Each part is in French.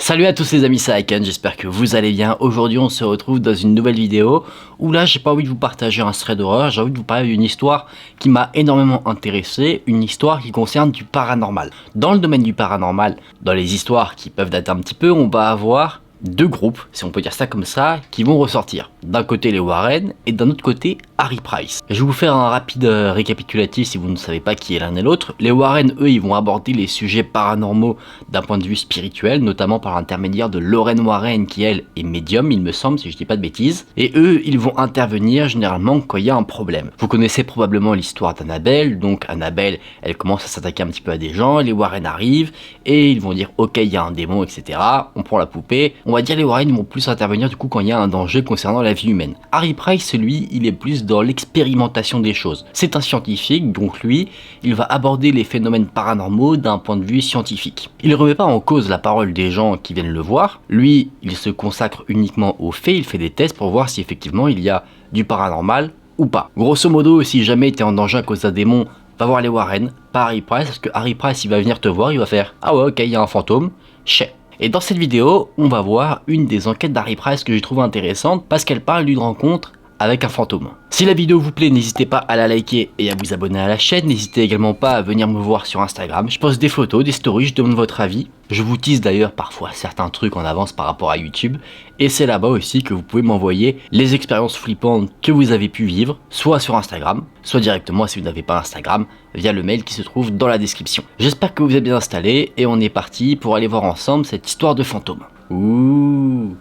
Salut à tous les amis, c'est Aiken, j'espère que vous allez bien. Aujourd'hui on se retrouve dans une nouvelle vidéo où là j'ai pas envie de vous partager un thread d'horreur, j'ai envie de vous parler d'une histoire qui m'a énormément intéressé, une histoire qui concerne du paranormal. Dans le domaine du paranormal, dans les histoires qui peuvent dater un petit peu, on va avoir deux groupes, si on peut dire ça comme ça, qui vont ressortir. D'un côté les Warren et d'un autre côté Harry Price. Je vais vous faire un rapide récapitulatif si vous ne savez pas qui est l'un et l'autre. Les Warren, eux, ils vont aborder les sujets paranormaux d'un point de vue spirituel, notamment par l'intermédiaire de Lorraine Warren qui elle est médium, il me semble, si je dis pas de bêtises. Et eux, ils vont intervenir généralement quand il y a un problème. Vous connaissez probablement l'histoire d'Annabelle, donc Annabelle, elle commence à s'attaquer un petit peu à des gens, les Warren arrivent et ils vont dire ok, il y a un démon, etc. On prend la poupée. On va dire les Warren vont plus intervenir du coup quand il y a un danger concernant la vie humaine. Harry Price, lui, il est plus dans l'expérimentation des choses. C'est un scientifique, donc lui, il va aborder les phénomènes paranormaux d'un point de vue scientifique. Il ne remet pas en cause la parole des gens qui viennent le voir. Lui, il se consacre uniquement aux faits, il fait des tests pour voir si effectivement il y a du paranormal ou pas. Grosso modo, si jamais tu es en danger à cause d'un démon, va voir les Warren, pas Harry Price, parce que Harry Price, il va venir te voir, il va faire « Ah ouais, ok, il y a un fantôme, chais ». Et dans cette vidéo, on va voir une des enquêtes d'Harry Price que j'ai trouvé intéressante parce qu'elle parle d'une rencontre avec un fantôme. Si la vidéo vous plaît, n'hésitez pas à la liker et à vous abonner à la chaîne. N'hésitez également pas à venir me voir sur Instagram. Je poste des photos, des stories, je demande votre avis. Je vous tease d'ailleurs parfois certains trucs en avance par rapport à YouTube. Et c'est là-bas aussi que vous pouvez m'envoyer les expériences flippantes que vous avez pu vivre, soit sur Instagram, soit directement si vous n'avez pas Instagram, via le mail qui se trouve dans la description. J'espère que vous êtes bien installés et on est parti pour aller voir ensemble cette histoire de fantôme. Ouh.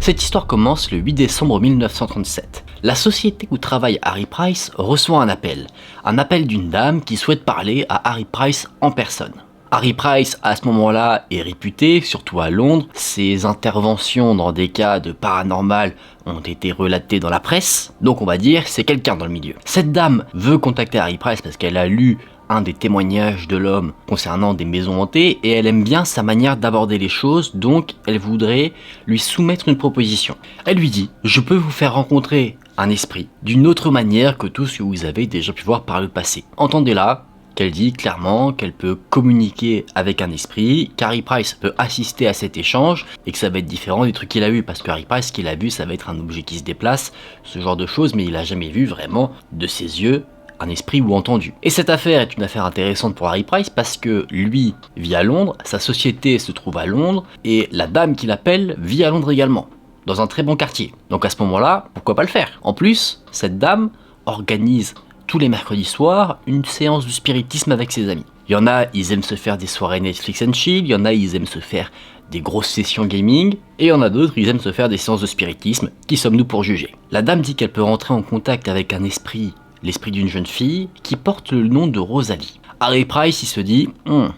Cette histoire commence le 8 décembre 1937. La société où travaille Harry Price reçoit un appel d'une dame qui souhaite parler à Harry Price en personne. Harry Price, à ce moment-là, est réputé, surtout à Londres. Ses interventions dans des cas de paranormal ont été relatées dans la presse, donc on va dire c'est quelqu'un dans le milieu. Cette dame veut contacter Harry Price parce qu'elle a lu un des témoignages de l'homme concernant des maisons hantées et elle aime bien sa manière d'aborder les choses, donc elle voudrait lui soumettre une proposition. Elle lui dit « Je peux vous faire rencontrer un esprit d'une autre manière que tout ce que vous avez déjà pu voir par le passé. » Entendez-la, qu'elle dit clairement qu'elle peut communiquer avec un esprit, qu'Harry Price peut assister à cet échange et que ça va être différent des trucs qu'il a vu, parce que Harry Price, ce qu'il a vu, ça va être un objet qui se déplace, ce genre de choses, mais il a jamais vu vraiment de ses yeux un esprit ou entendu. Et cette affaire est une affaire intéressante pour Harry Price parce que lui vit à Londres, sa société se trouve à Londres et la dame qui l'appelle vit à Londres également, dans un très bon quartier. Donc à ce moment-là, pourquoi pas le faire? En plus, cette dame organise tous les mercredis soirs une séance de spiritisme avec ses amis. Il y en a, ils aiment se faire des soirées Netflix and chill, il y en a, ils aiment se faire des grosses sessions gaming, et il y en a d'autres, ils aiment se faire des séances de spiritisme. Qui sommes-nous pour juger? La dame dit qu'elle peut rentrer en contact avec un esprit, l'esprit d'une jeune fille, qui porte le nom de Rosalie. Harry Price, il se dit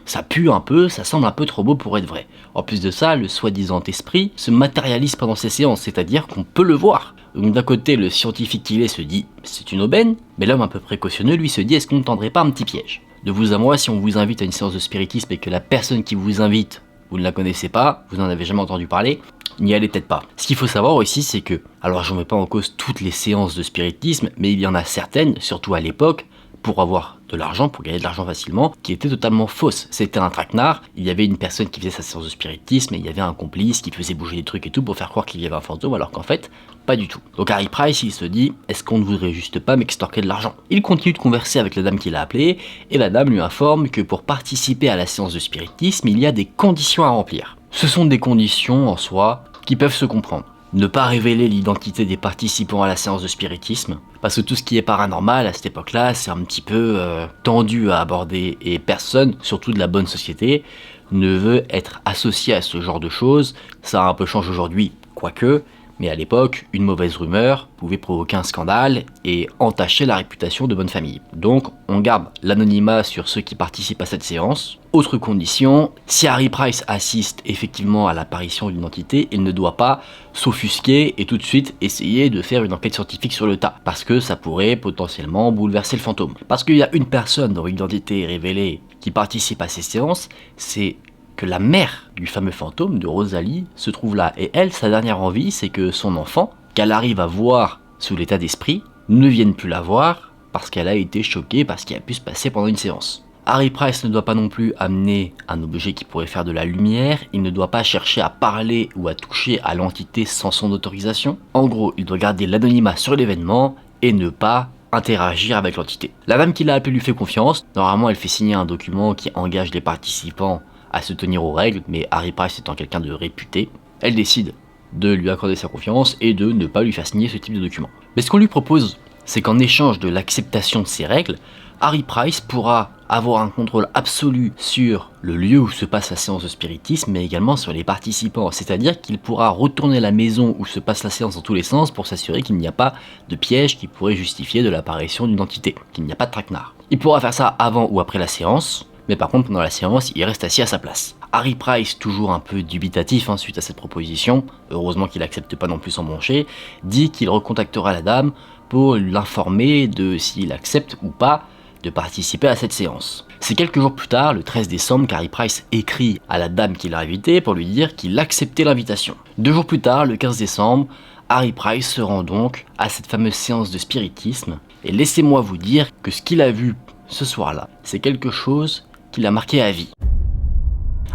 ça pue un peu, ça semble un peu trop beau pour être vrai. En plus de ça, le soi-disant esprit se matérialise pendant ces séances, c'est-à-dire qu'on peut le voir. Donc d'un côté, le scientifique qu'il est se dit c'est une aubaine, mais l'homme un peu précautionneux lui se dit est-ce qu'on ne tendrait pas un petit piège? De vous à moi, si on vous invite à une séance de spiritisme et que la personne qui vous invite, vous ne la connaissez pas, vous n'en avez jamais entendu parler, n'y allez peut-être pas. Ce qu'il faut savoir aussi, c'est que, alors je ne mets pas en cause toutes les séances de spiritisme, mais il y en a certaines, surtout à l'époque, pour avoir de l'argent, pour gagner de l'argent facilement, qui étaient totalement fausses. C'était un traquenard, il y avait une personne qui faisait sa séance de spiritisme, et il y avait un complice qui faisait bouger des trucs et tout pour faire croire qu'il y avait un fantôme, alors qu'en fait, pas du tout. Donc Harry Price, il se dit, est-ce qu'on ne voudrait juste pas m'extorquer de l'argent? Il continue de converser avec la dame qui l'a appelé, et la dame lui informe que pour participer à la séance de spiritisme, il y a des conditions à remplir. Ce sont des conditions en soi qui peuvent se comprendre. Ne pas révéler l'identité des participants à la séance de spiritisme, parce que tout ce qui est paranormal à cette époque-là, c'est un petit peu tendu à aborder, et personne, surtout de la bonne société, ne veut être associé à ce genre de choses. Ça a un peu changé aujourd'hui, quoique, mais à l'époque, une mauvaise rumeur pouvait provoquer un scandale et entacher la réputation de bonne famille. Donc, on garde l'anonymat sur ceux qui participent à cette séance. Autre condition, si Harry Price assiste effectivement à l'apparition d'une entité, il ne doit pas s'offusquer et tout de suite essayer de faire une enquête scientifique sur le tas, parce que ça pourrait potentiellement bouleverser le fantôme. Parce qu'il y a une personne dont l'identité est révélée qui participe à ces séances, c'est que la mère du fameux fantôme de Rosalie se trouve là. Et elle, sa dernière envie, c'est que son enfant, qu'elle arrive à voir sous l'état d'esprit, ne vienne plus la voir parce qu'elle a été choquée par ce qui a pu se passer pendant une séance. Harry Price ne doit pas non plus amener un objet qui pourrait faire de la lumière, il ne doit pas chercher à parler ou à toucher à l'entité sans son autorisation. En gros, il doit garder l'anonymat sur l'événement et ne pas interagir avec l'entité. La dame qui l'a appelé lui fait confiance, normalement elle fait signer un document qui engage les participants à se tenir aux règles, mais Harry Price étant quelqu'un de réputé, elle décide de lui accorder sa confiance et de ne pas lui faire signer ce type de document. Mais ce qu'on lui propose, c'est qu'en échange de l'acceptation de ces règles, Harry Price pourra avoir un contrôle absolu sur le lieu où se passe la séance de spiritisme, mais également sur les participants. C'est-à-dire qu'il pourra retourner la maison où se passe la séance dans tous les sens pour s'assurer qu'il n'y a pas de piège qui pourrait justifier de l'apparition d'une entité, qu'il n'y a pas de traquenard. Il pourra faire ça avant ou après la séance, mais par contre pendant la séance, il reste assis à sa place. Harry Price, toujours un peu dubitatif suite à cette proposition, heureusement qu'il accepte pas non plus son broncher, dit qu'il recontactera la dame pour l'informer de s'il accepte ou pas de participer à cette séance. C'est quelques jours plus tard, le 13 décembre, qu'Harry Price écrit à la dame qui l'a invité pour lui dire qu'il acceptait l'invitation. 2 jours plus tard, le 15 décembre, Harry Price se rend donc à cette fameuse séance de spiritisme, et laissez-moi vous dire que ce qu'il a vu ce soir-là, c'est quelque chose qui l'a marqué à vie.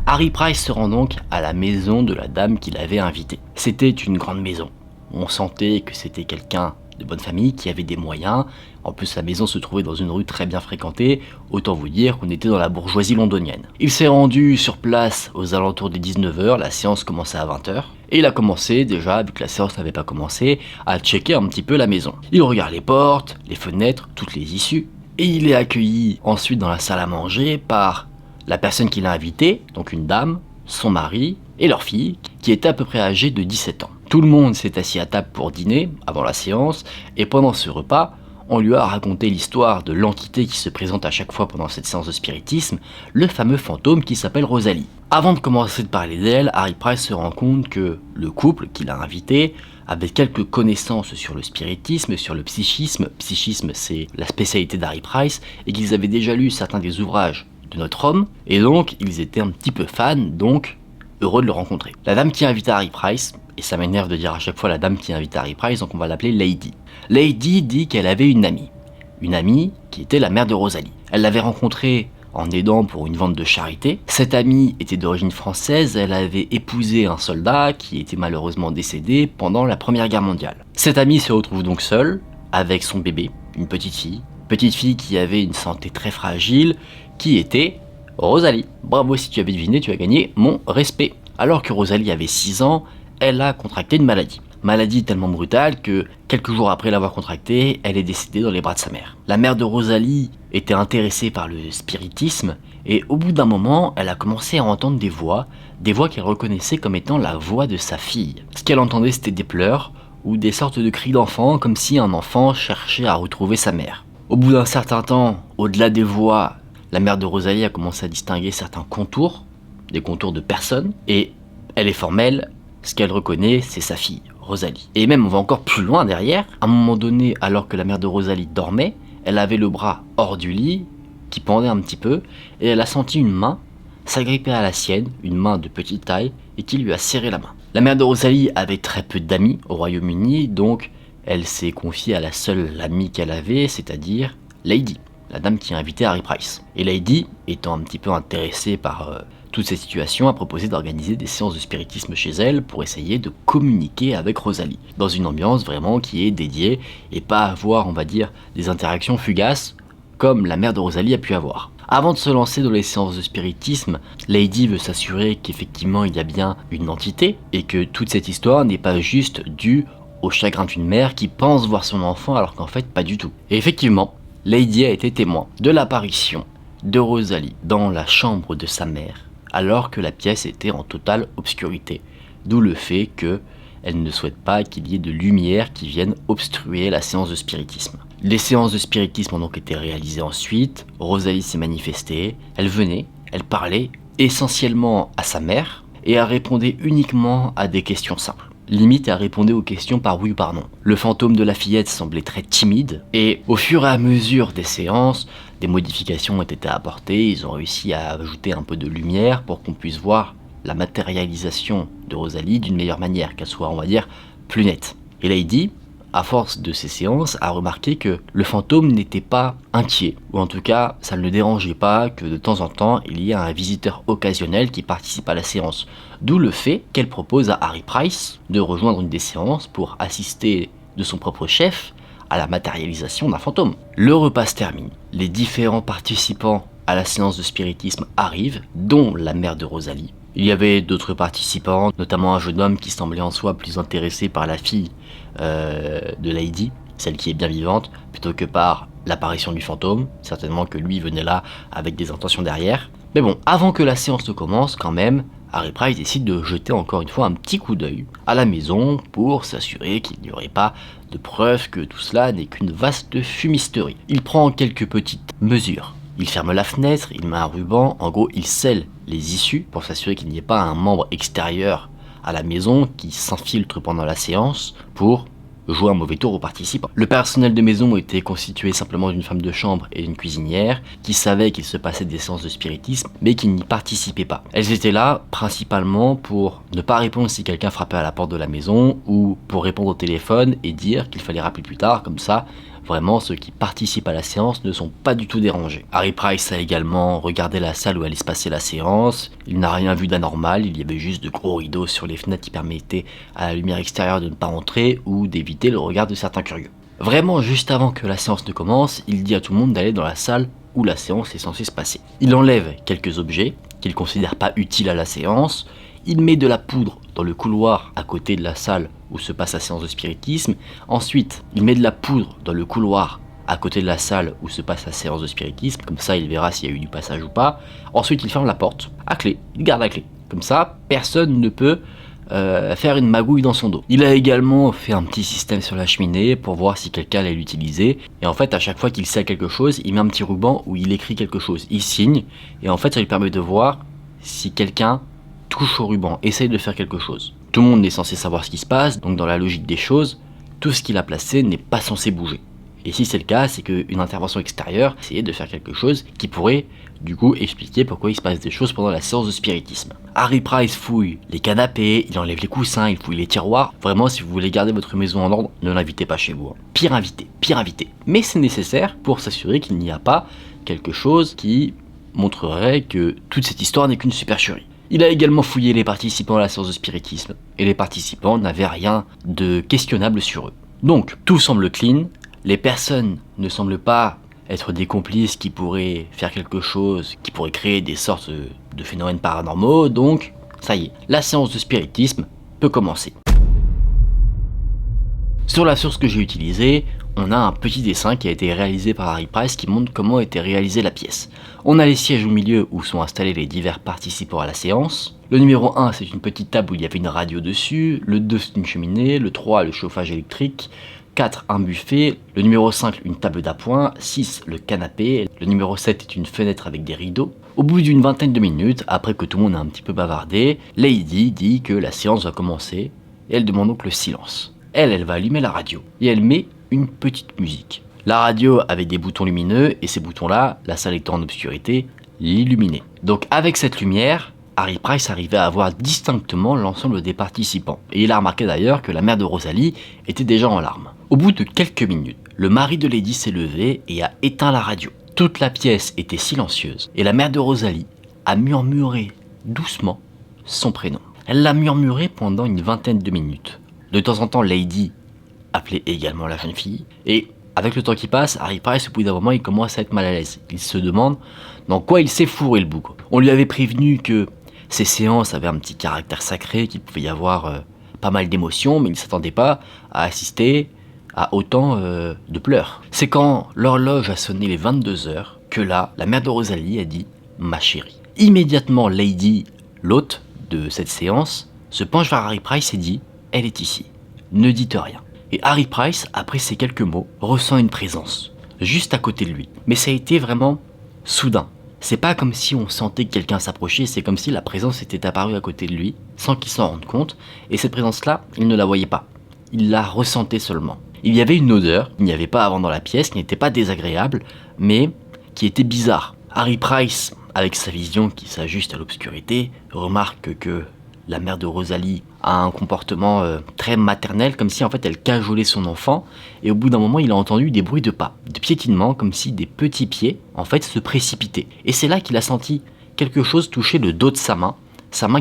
Harry Price se rend donc à la maison de la dame qui l'avait invité. C'était une grande maison. On sentait que c'était quelqu'un de bonne famille qui avait des moyens. En plus, la maison se trouvait dans une rue très bien fréquentée, autant vous dire qu'on était dans la bourgeoisie londonienne. Il s'est rendu sur place aux alentours des 19h, la séance commençait à 20h, et il a commencé déjà, vu que la séance n'avait pas commencé, à checker un petit peu la maison. Il regarde les portes, les fenêtres, toutes les issues, et il est accueilli ensuite dans la salle à manger par la personne qui l'a invité, donc une dame, son mari et leur fille, qui était à peu près âgée de 17 ans. Tout le monde s'est assis à table pour dîner, avant la séance, et pendant ce repas, on lui a raconté l'histoire de l'entité qui se présente à chaque fois pendant cette séance de spiritisme, le fameux fantôme qui s'appelle Rosalie. Avant de commencer de parler d'elle, Harry Price se rend compte que le couple qui l'a invité avait quelques connaissances sur le spiritisme, sur le psychisme. Psychisme, c'est la spécialité d'Harry Price, et qu'ils avaient déjà lu certains des ouvrages de notre homme, et donc ils étaient un petit peu fans, donc heureux de le rencontrer. La dame qui a invité Harry Price, et ça m'énerve de dire à chaque fois la dame qui a invité Harry Price, donc on va l'appeler Lady. Lady dit qu'elle avait une amie qui était la mère de Rosalie. Elle l'avait rencontrée en aidant pour une vente de charité. Cette amie était d'origine française, elle avait épousé un soldat qui était malheureusement décédé pendant la Première Guerre mondiale. Cette amie se retrouve donc seule, avec son bébé, une petite fille qui avait une santé très fragile, qui était Rosalie. Bravo, si tu avais deviné, tu as gagné mon respect. Alors que Rosalie avait 6 ans, elle a contracté une maladie. Maladie tellement brutale que, quelques jours après l'avoir contractée, elle est décédée dans les bras de sa mère. La mère de Rosalie était intéressée par le spiritisme, et au bout d'un moment, elle a commencé à entendre des voix qu'elle reconnaissait comme étant la voix de sa fille. Ce qu'elle entendait, c'était des pleurs, ou des sortes de cris d'enfant, comme si un enfant cherchait à retrouver sa mère. Au bout d'un certain temps, au-delà des voix, la mère de Rosalie a commencé à distinguer certains contours, des contours de personnes, et elle est formelle, ce qu'elle reconnaît, c'est sa fille, Rosalie. Et même, on va encore plus loin derrière, à un moment donné, alors que la mère de Rosalie dormait, elle avait le bras hors du lit, qui pendait un petit peu, et elle a senti une main s'agripper à la sienne, une main de petite taille, et qui lui a serré la main. La mère de Rosalie avait très peu d'amis au Royaume-Uni, donc elle s'est confiée à la seule amie qu'elle avait, c'est-à-dire Lady, la dame qui a invité Harry Price. Et Lady, étant un petit peu intéressée par toute cette situation, a proposé d'organiser des séances de spiritisme chez elle pour essayer de communiquer avec Rosalie, dans une ambiance vraiment qui est dédiée, et pas avoir, on va dire, des interactions fugaces, comme la mère de Rosalie a pu avoir. Avant de se lancer dans les séances de spiritisme, Lady veut s'assurer qu'effectivement il y a bien une entité, et que toute cette histoire n'est pas juste due au chagrin d'une mère qui pense voir son enfant alors qu'en fait pas du tout. Et effectivement, Lady a été témoin de l'apparition de Rosalie dans la chambre de sa mère, alors que la pièce était en totale obscurité, d'où le fait qu'elle ne souhaite pas qu'il y ait de lumière qui vienne obstruer la séance de spiritisme. Les séances de spiritisme ont donc été réalisées ensuite, Rosalie s'est manifestée, elle venait, elle parlait essentiellement à sa mère, et elle répondait uniquement à des questions simples. Limite, elle répondait aux questions par oui ou par non. Le fantôme de la fillette semblait très timide, et au fur et à mesure des séances, des modifications ont été apportées, ils ont réussi à ajouter un peu de lumière pour qu'on puisse voir la matérialisation de Rosalie d'une meilleure manière, qu'elle soit, on va dire, plus nette. Et Lady à force de ces séances, a remarqué que le fantôme n'était pas inquiet, ou en tout cas, ça ne le dérangeait pas que de temps en temps, il y ait un visiteur occasionnel qui participe à la séance. D'où le fait qu'elle propose à Harry Price de rejoindre une des séances pour assister de son propre chef à la matérialisation d'un fantôme. Le repas se termine, les différents participants à la séance de spiritisme arrivent, dont la mère de Rosalie. Il y avait d'autres participants, notamment un jeune homme qui semblait en soi plus intéressé par la fille de Lady, celle qui est bien vivante, plutôt que par l'apparition du fantôme. Certainement que lui venait là avec des intentions derrière. Mais bon, avant que la séance ne commence, quand même, Harry Price décide de jeter encore une fois un petit coup d'œil à la maison pour s'assurer qu'il n'y aurait pas de preuves que tout cela n'est qu'une vaste fumisterie. Il prend quelques petites mesures. Il ferme la fenêtre, il met un ruban, en gros il scelle les issues pour s'assurer qu'il n'y ait pas un membre extérieur à la maison qui s'infiltre pendant la séance pour jouer un mauvais tour aux participants. Le personnel de maison était constitué simplement d'une femme de chambre et d'une cuisinière qui savaient qu'il se passait des séances de spiritisme mais qui n'y participaient pas. Elles étaient là principalement pour ne pas répondre si quelqu'un frappait à la porte de la maison ou pour répondre au téléphone et dire qu'il fallait rappeler plus tard, comme ça vraiment, ceux qui participent à la séance ne sont pas du tout dérangés. Harry Price a également regardé la salle où allait se passer la séance. Il n'a rien vu d'anormal, il y avait juste de gros rideaux sur les fenêtres qui permettaient à la lumière extérieure de ne pas entrer ou d'éviter le regard de certains curieux. Vraiment, juste avant que la séance ne commence, il dit à tout le monde d'aller dans la salle où la séance est censée se passer. Il enlève quelques objets qu'il considère pas utiles à la séance. Il met de la poudre dans le couloir à côté de la salle où se passe la séance de spiritisme. Ensuite, il met de la poudre dans le couloir à côté de la salle où se passe la séance de spiritisme. Comme ça, il verra s'il y a eu du passage ou pas. Ensuite, il ferme la porte à clé. Il garde la clé. Comme ça, personne ne peut faire une magouille dans son dos. Il a également fait un petit système sur la cheminée pour voir si quelqu'un allait l'utiliser. Et en fait, à chaque fois qu'il sait quelque chose, il met un petit ruban où il écrit quelque chose. Il signe. Et en fait, ça lui permet de voir si quelqu'un touche au ruban, essaye de faire quelque chose. Tout le monde est censé savoir ce qui se passe, donc dans la logique des choses, tout ce qu'il a placé n'est pas censé bouger. Et si c'est le cas, c'est qu'une intervention extérieure essayait de faire quelque chose qui pourrait du coup expliquer pourquoi il se passe des choses pendant la séance de spiritisme. Harry Price fouille les canapés, il enlève les coussins, il fouille les tiroirs. Vraiment, si vous voulez garder votre maison en ordre, ne l'invitez pas chez vous. Pire invité. Mais c'est nécessaire pour s'assurer qu'il n'y a pas quelque chose qui montrerait que toute cette histoire n'est qu'une supercherie. Il a également fouillé les participants à la séance de spiritisme, et les participants n'avaient rien de questionnable sur eux. Donc, tout semble clean, les personnes ne semblent pas être des complices qui pourraient faire quelque chose, qui pourraient créer des sortes de phénomènes paranormaux, donc, ça y est, la séance de spiritisme peut commencer. Sur la source que j'ai utilisée, on a un petit dessin qui a été réalisé par Harry Price qui montre comment était réalisée la pièce. On a les sièges au milieu où sont installés les divers participants à la séance. Le numéro 1, c'est une petite table où il y avait une radio dessus. Le 2, c'est une cheminée. Le 3, le chauffage électrique. 4, un buffet. Le numéro 5, une table d'appoint. 6, le canapé. Le numéro 7 est une fenêtre avec des rideaux. Au bout d'une vingtaine de minutes, après que tout le monde a un petit peu bavardé, Lady dit que la séance va commencer et elle demande donc le silence. Elle va allumer la radio et elle met une petite musique. La radio avait des boutons lumineux et ces boutons-là, la salle étant en obscurité, l'illuminaient. Donc avec cette lumière, Harry Price arrivait à voir distinctement l'ensemble des participants. Et il a remarqué d'ailleurs que la mère de Rosalie était déjà en larmes. Au bout de quelques minutes, le mari de Lady s'est levé et a éteint la radio. Toute la pièce était silencieuse et la mère de Rosalie a murmuré doucement son prénom. Elle l'a murmuré pendant une vingtaine de minutes. De temps en temps, Lady appelait également la jeune fille. Et avec le temps qui passe, Harry Price, au bout d'un moment, il commence à être mal à l'aise. Il se demande dans quoi il s'est fourré le bouc. On lui avait prévenu que ces séances avaient un petit caractère sacré, qu'il pouvait y avoir pas mal d'émotions, mais il ne s'attendait pas à assister à autant de pleurs. C'est quand l'horloge a sonné les 22h que là, la mère de Rosalie a dit « ma chérie ». Immédiatement, Lady, l'hôte de cette séance, se penche vers Harry Price et dit « elle est ici, ne dites rien ». Et Harry Price, après ces quelques mots, ressent une présence, juste à côté de lui. Mais ça a été vraiment soudain. C'est pas comme si on sentait que quelqu'un s'approchait, c'est comme si la présence était apparue à côté de lui, sans qu'il s'en rende compte. Et cette présence-là, il ne la voyait pas. Il la ressentait seulement. Il y avait une odeur, il n'y avait pas avant dans la pièce, qui n'était pas désagréable, mais qui était bizarre. Harry Price, avec sa vision qui s'ajuste à l'obscurité, remarque que la mère de Rosalie a un comportement très maternel, comme si en fait elle cajolait son enfant, et au bout d'un moment il a entendu des bruits de pas, de piétinement, comme si des petits pieds en fait se précipitaient. Et c'est là qu'il a senti quelque chose toucher le dos de sa main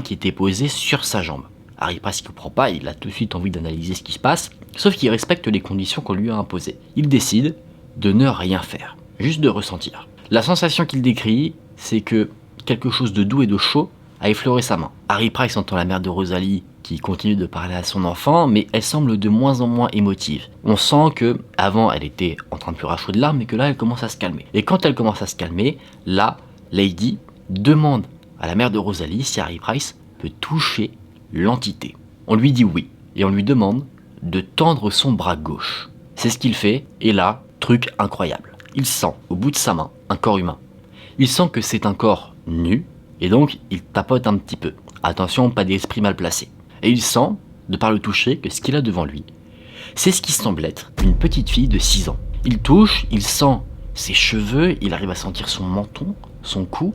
qui était posée sur sa jambe. Harry Price ne comprend pas, il a tout de suite envie d'analyser ce qui se passe, sauf qu'il respecte les conditions qu'on lui a imposées. Il décide de ne rien faire, juste de ressentir. La sensation qu'il décrit, c'est que quelque chose de doux et de chaud a effleuré sa main. Harry Price entend la mère de Rosalie qui continue de parler à son enfant, mais elle semble de moins en moins émotive. On sent que avant elle était en train de pleurer à chaudes larmes, mais que là elle commence à se calmer. Et quand elle commence à se calmer, là, Lady demande à la mère de Rosalie si Harry Price peut toucher l'entité. On lui dit oui, et on lui demande de tendre son bras gauche. C'est ce qu'il fait, et là, truc incroyable. Il sent au bout de sa main un corps humain. Il sent que c'est un corps nu, et donc il tapote un petit peu. Attention, pas d'esprit mal placé. Et il sent, de par le toucher, que ce qu'il a devant lui, c'est ce qui semble être une petite fille de 6 ans. Il touche, il sent ses cheveux, il arrive à sentir son menton, son cou,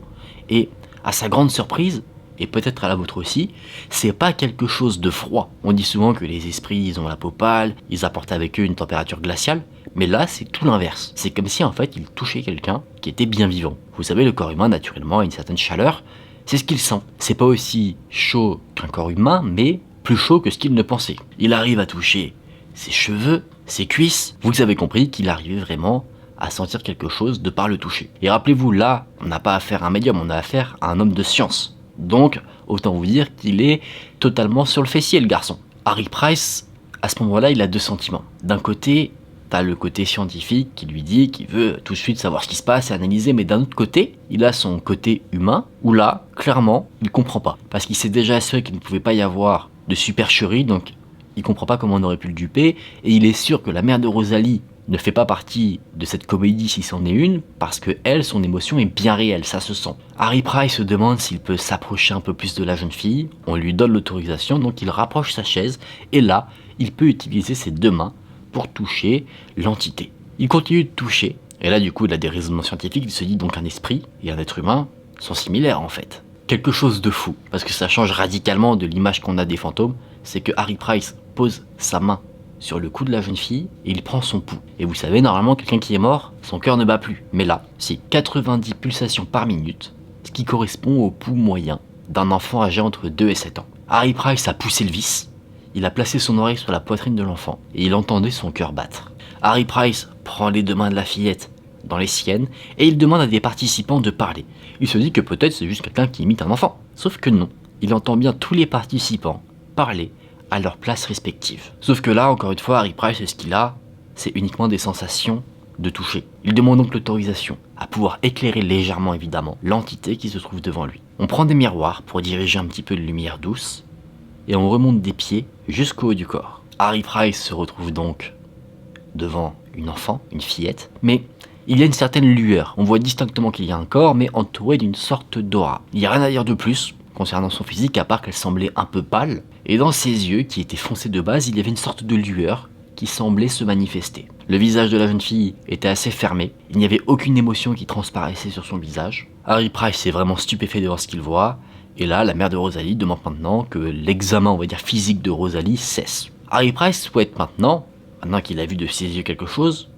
et à sa grande surprise, et peut-être à la vôtre aussi, c'est pas quelque chose de froid. On dit souvent que les esprits, ils ont la peau pâle, ils apportent avec eux une température glaciale, mais là, c'est tout l'inverse. C'est comme si en fait, il touchait quelqu'un qui était bien vivant. Vous savez, le corps humain, naturellement, a une certaine chaleur, c'est ce qu'il sent. C'est pas aussi chaud qu'un corps humain, mais plus chaud que ce qu'il ne pensait. Il arrive à toucher ses cheveux, ses cuisses. Vous avez compris qu'il arrivait vraiment à sentir quelque chose de par le toucher. Et rappelez-vous, là, on n'a pas affaire à un médium, on a affaire à un homme de science. Donc, autant vous dire qu'il est totalement sur le fessier, le garçon. Harry Price, à ce moment-là, il a deux sentiments. D'un côté, t'as le côté scientifique qui lui dit qu'il veut tout de suite savoir ce qui se passe et analyser, mais d'un autre côté, il a son côté humain, où là, clairement, il comprend pas. Parce qu'il s'est déjà assuré qu'il ne pouvait pas y avoir de supercherie, donc il comprend pas comment on aurait pu le duper, et il est sûr que la mère de Rosalie ne fait pas partie de cette comédie si c'en est une, parce que elle, son émotion est bien réelle, ça se sent. Harry Price se demande s'il peut s'approcher un peu plus de la jeune fille, on lui donne l'autorisation, donc il rapproche sa chaise, et là, il peut utiliser ses deux mains pour toucher l'entité. Il continue de toucher, et là du coup il a des raisonnements scientifiques, il se dit donc un esprit et un être humain sont similaires en fait. Quelque chose de fou, parce que ça change radicalement de l'image qu'on a des fantômes, c'est que Harry Price pose sa main sur le cou de la jeune fille et il prend son pouls. Et vous savez, normalement quelqu'un qui est mort, son cœur ne bat plus. Mais là, c'est 90 pulsations par minute, ce qui correspond au pouls moyen d'un enfant âgé entre 2 et 7 ans. Harry Price a poussé le vis, il a placé son oreille sur la poitrine de l'enfant et il entendait son cœur battre. Harry Price prend les deux mains de la fillette dans les siennes et il demande à des participants de parler. Il se dit que peut-être c'est juste quelqu'un qui imite un enfant. Sauf que non, il entend bien tous les participants parler à leur place respective. Sauf que là, encore une fois, Harry Price, ce qu'il a, c'est uniquement des sensations de toucher. Il demande donc l'autorisation à pouvoir éclairer légèrement, évidemment, l'entité qui se trouve devant lui. On prend des miroirs pour diriger un petit peu de lumière douce, et on remonte des pieds jusqu'au haut du corps. Harry Price se retrouve donc devant une enfant, une fillette, mais il y a une certaine lueur. On voit distinctement qu'il y a un corps, mais entouré d'une sorte d'aura. Il n'y a rien à dire de plus concernant son physique, à part qu'elle semblait un peu pâle, et dans ses yeux, qui étaient foncés de base, il y avait une sorte de lueur qui semblait se manifester. Le visage de la jeune fille était assez fermé, il n'y avait aucune émotion qui transparaissait sur son visage. Harry Price est vraiment stupéfait devant ce qu'il voit, et là, la mère de Rosalie demande maintenant que l'examen, on va dire, physique de Rosalie cesse. Harry Price souhaite maintenant qu'il a vu de ses yeux quelque chose,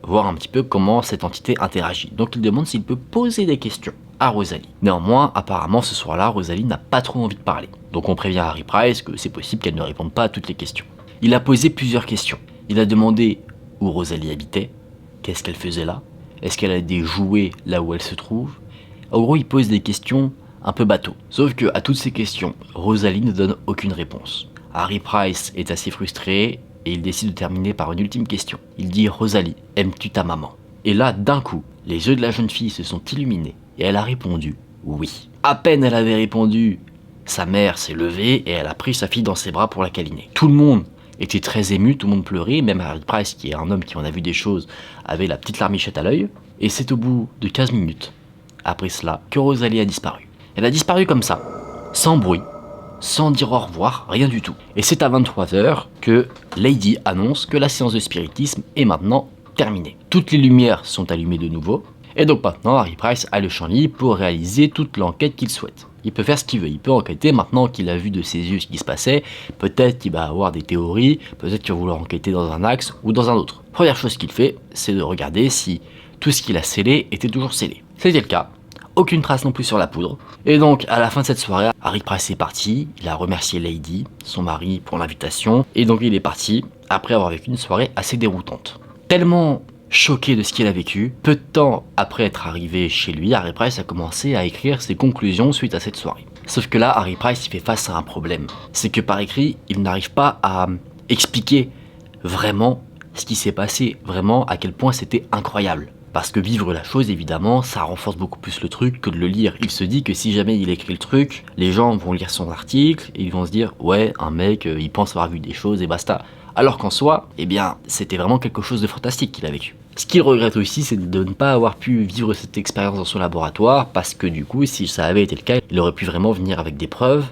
voir un petit peu comment cette entité interagit. Donc il demande s'il peut poser des questions à Rosalie. Néanmoins, apparemment ce soir-là, Rosalie n'a pas trop envie de parler. Donc on prévient Harry Price que c'est possible qu'elle ne réponde pas à toutes les questions. Il a posé plusieurs questions. Il a demandé où Rosalie habitait, qu'est-ce qu'elle faisait là, est-ce qu'elle a des jouets là où elle se trouve. En gros, il pose des questions un peu bateau. Sauf que à toutes ces questions, Rosalie ne donne aucune réponse. Harry Price est assez frustré et il décide de terminer par une ultime question. Il dit « Rosalie, aimes-tu ta maman ?» Et là, d'un coup, les yeux de la jeune fille se sont illuminés et elle a répondu « Oui ». À peine elle avait répondu, sa mère s'est levée et elle a pris sa fille dans ses bras pour la câliner. Tout le monde était très ému, tout le monde pleurait, même Harry Price, qui est un homme qui en a vu des choses, avait la petite larmichette à l'œil. Et c'est au bout de 15 minutes, après cela, que Rosalie a disparu. Elle a disparu comme ça, sans bruit, sans dire au revoir, rien du tout. Et c'est à 23h que Lady annonce que la séance de spiritisme est maintenant terminée. Toutes les lumières sont allumées de nouveau, Et donc maintenant, Harry Price a le champ libre pour réaliser toute l'enquête qu'il souhaite. Il peut faire ce qu'il veut, il peut enquêter maintenant qu'il a vu de ses yeux ce qui se passait, peut-être qu'il va avoir des théories, peut-être qu'il va vouloir enquêter dans un axe ou dans un autre. Première chose qu'il fait, c'est de regarder si tout ce qu'il a scellé était toujours scellé. C'était le cas. Aucune trace non plus sur la poudre. Et donc, à la fin de cette soirée, Harry Price est parti. Il a remercié Lady, son mari, pour l'invitation. Et donc, il est parti après avoir vécu une soirée assez déroutante. Tellement choqué de ce qu'il a vécu, peu de temps après être arrivé chez lui, Harry Price a commencé à écrire ses conclusions suite à cette soirée. Sauf que là, Harry Price il fait face à un problème. C'est que par écrit, il n'arrive pas à expliquer vraiment ce qui s'est passé, vraiment à quel point c'était incroyable. Parce que vivre la chose, évidemment, ça renforce beaucoup plus le truc que de le lire. Il se dit que si jamais il écrit le truc, les gens vont lire son article et ils vont se dire « Ouais, un mec, il pense avoir vu des choses et basta ». Alors qu'en soi, eh bien, c'était vraiment quelque chose de fantastique qu'il a vécu. Ce qu'il regrette aussi, c'est de ne pas avoir pu vivre cette expérience dans son laboratoire, parce que du coup, si ça avait été le cas, il aurait pu vraiment venir avec des preuves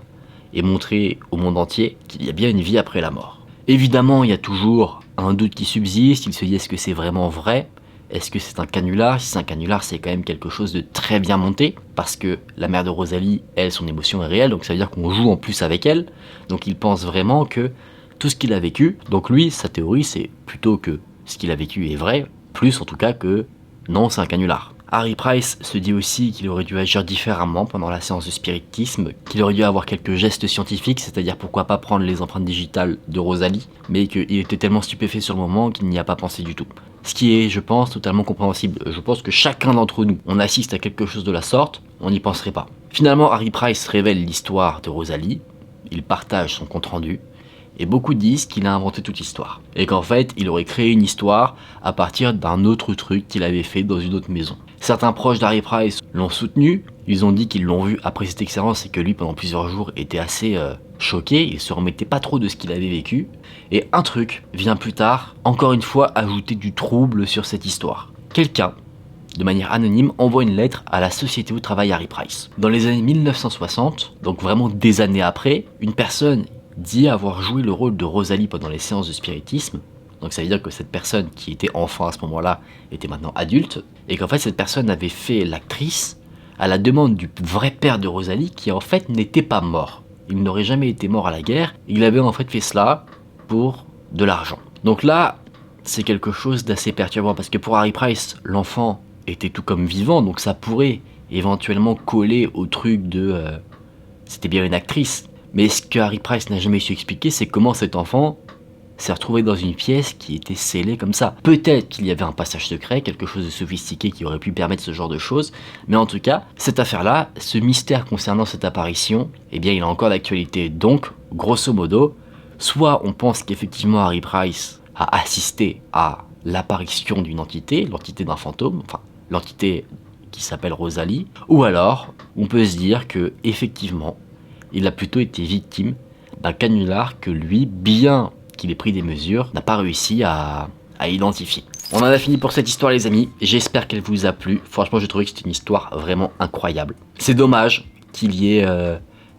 et montrer au monde entier qu'il y a bien une vie après la mort. Évidemment, il y a toujours un doute qui subsiste, il se dit est-ce que c'est vraiment vrai ? Est-ce que c'est un canular ? Si c'est un canular, c'est quand même quelque chose de très bien monté, parce que la mère de Rosalie, elle, son émotion est réelle, donc ça veut dire qu'on joue en plus avec elle, donc il pense vraiment que tout ce qu'il a vécu, donc lui, sa théorie, c'est plutôt que ce qu'il a vécu est vrai, plus en tout cas que non, c'est un canular. Harry Price se dit aussi qu'il aurait dû agir différemment pendant la séance de spiritisme, qu'il aurait dû avoir quelques gestes scientifiques, c'est-à-dire pourquoi pas prendre les empreintes digitales de Rosalie, mais qu'il était tellement stupéfait sur le moment qu'il n'y a pas pensé du tout. Ce qui est, je pense, totalement compréhensible. Je pense que chacun d'entre nous, on assiste à quelque chose de la sorte, on n'y penserait pas. Finalement, Harry Price révèle l'histoire de Rosalie, il partage son compte-rendu, et beaucoup disent qu'il a inventé toute l'histoire. Et qu'en fait, il aurait créé une histoire à partir d'un autre truc qu'il avait fait dans une autre maison. Certains proches d'Harry Price l'ont soutenu, ils ont dit qu'ils l'ont vu après cette expérience et que lui, pendant plusieurs jours, était assez choqué, il se remettait pas trop de ce qu'il avait vécu. Et un truc vient plus tard, encore une fois, ajouter du trouble sur cette histoire. Quelqu'un, de manière anonyme, envoie une lettre à la société où travaille Harry Price. Dans les années 1960, donc vraiment des années après, une personne dit avoir joué le rôle de Rosalie pendant les séances de spiritisme. Donc ça veut dire que cette personne qui était enfant à ce moment-là était maintenant adulte, et qu'en fait cette personne avait fait l'actrice à la demande du vrai père de Rosalie qui en fait n'était pas mort. Il n'aurait jamais été mort à la guerre, il avait en fait fait cela pour de l'argent. Donc là, c'est quelque chose d'assez perturbant parce que pour Harry Price, l'enfant était tout comme vivant, donc ça pourrait éventuellement coller au truc de c'était bien une actrice. Mais ce que Harry Price n'a jamais su expliquer, c'est comment cet enfant s'est retrouvé dans une pièce qui était scellée comme ça. Peut-être qu'il y avait un passage secret, quelque chose de sophistiqué qui aurait pu permettre ce genre de choses, mais en tout cas, cette affaire-là, ce mystère concernant cette apparition, eh bien il a encore d'actualité. Donc, grosso modo, soit on pense qu'effectivement Harry Price a assisté à l'apparition d'une entité, l'entité d'un fantôme, enfin l'entité qui s'appelle Rosalie, ou alors on peut se dire que effectivement il a plutôt été victime d'un canular que lui, bien qu'il ait pris des mesures, n'a pas réussi à identifier. On en a fini pour cette histoire les amis, j'espère qu'elle vous a plu. Franchement j'ai trouvé que c'était une histoire vraiment incroyable. C'est dommage qu'il y ait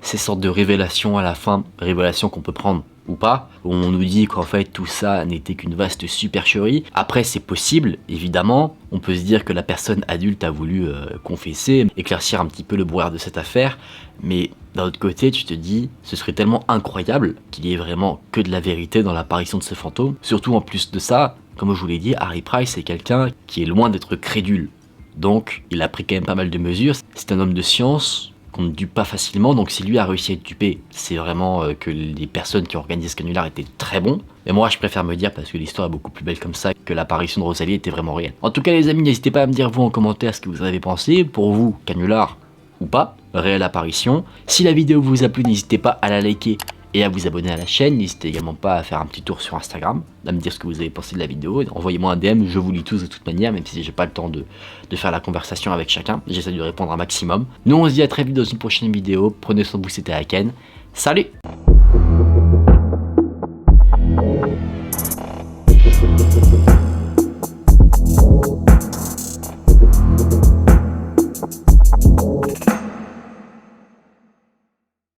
ces sortes de révélations à la fin, révélations qu'on peut prendre ou pas, où on nous dit qu'en fait tout ça n'était qu'une vaste supercherie. Après c'est possible, évidemment, on peut se dire que la personne adulte a voulu confesser, éclaircir un petit peu le brouillard de cette affaire, mais d'un autre côté tu te dis, ce serait tellement incroyable qu'il y ait vraiment que de la vérité dans l'apparition de ce fantôme, surtout en plus de ça, comme je vous l'ai dit, Harry Price est quelqu'un qui est loin d'être crédule, donc il a pris quand même pas mal de mesures, c'est un homme de science, qu'on ne dupe pas facilement, donc si lui a réussi à être dupé, c'est vraiment que les personnes qui ont organisé ce canular étaient très bons. Mais moi je préfère me dire, parce que l'histoire est beaucoup plus belle comme ça, que l'apparition de Rosalie était vraiment réelle. En tout cas les amis, n'hésitez pas à me dire vous en commentaire ce que vous avez pensé, pour vous, canular ou pas, réelle apparition. Si la vidéo vous a plu, n'hésitez pas à la liker et à vous abonner à la chaîne. N'hésitez également pas à faire un petit tour sur Instagram, à me dire ce que vous avez pensé de la vidéo. Envoyez-moi un DM, je vous lis tous de toute manière, même si j'ai pas le temps de faire la conversation avec chacun. J'essaie de répondre un maximum. Nous on se dit à très vite dans une prochaine vidéo. Prenez soin de vous, c'était Aken. Salut!